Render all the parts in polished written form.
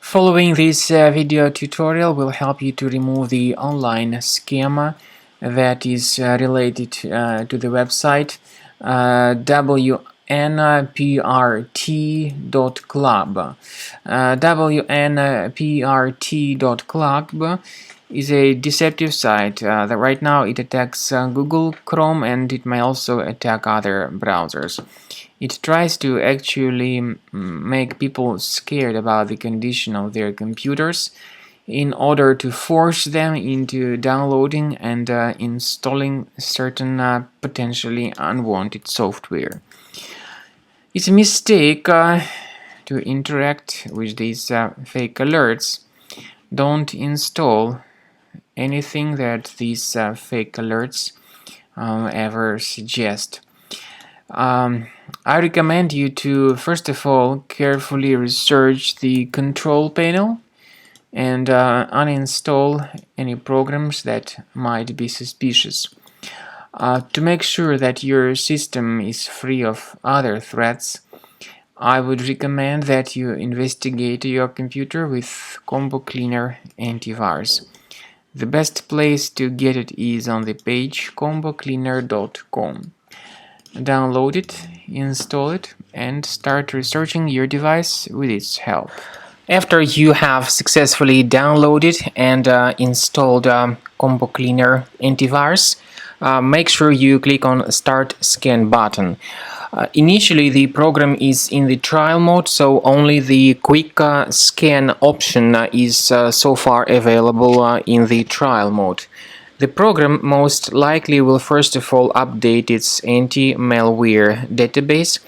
Following this video tutorial will help you to remove the online schema that is related to the website Wnprt.club. Wnprt.club is a deceptive site that right now it attacks Google Chrome, and it may also attack other browsers. It tries to actually make people scared about the condition of their computers in order to force them into downloading and installing certain potentially unwanted software. It's a mistake to interact with these fake alerts. Don't install anything that these fake alerts ever suggest. I recommend you to, first of all, carefully research the control panel and uninstall any programs that might be suspicious. To make sure that your system is free of other threats, I would recommend that you investigate your computer with Combo Cleaner Antivirus. The best place to get it is on the page combocleaner.com. Download it, install it, and start researching your device with its help. After you have successfully downloaded and installed Combo Cleaner Antivirus, make sure you click on Start Scan button. Initially, the program is in the trial mode, so only the quick scan option is so far available in the trial mode. The program most likely will first of all update its anti-malware database,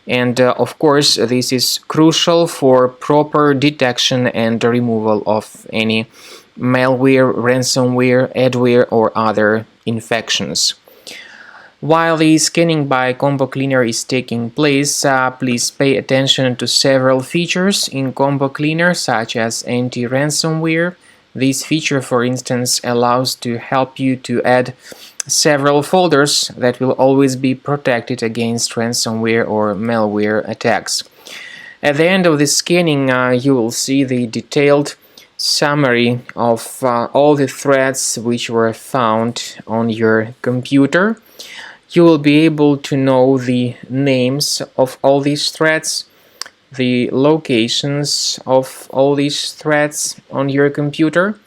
and of course this is crucial for proper detection and removal of any malware, ransomware, adware or other infections. While the scanning by Combo Cleaner is taking place, please pay attention to several features in Combo Cleaner, such as anti-ransomware. This feature, for instance, allows to help you to add several folders that will always be protected against ransomware or malware attacks. At the end of the scanning, you will see the detailed summary of all the threats which were found on your computer. You will be able to know the names of all these threats, the locations of all these threats on your computer,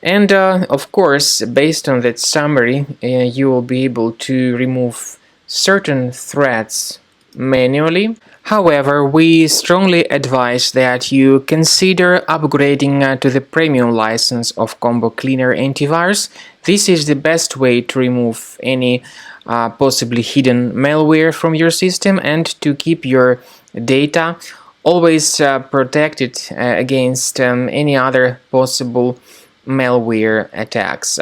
and of course, based on that summary, you will be able to remove certain threats manually. However, we strongly advise that you consider upgrading to the premium license of Combo Cleaner Antivirus. This is the best way to remove any possibly hidden malware from your system and to keep your data always protected against any other possible malware attacks.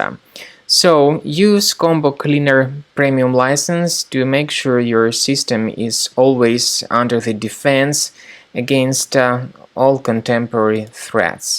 So use Combo Cleaner Premium license to make sure your system is always under the defense against all contemporary threats.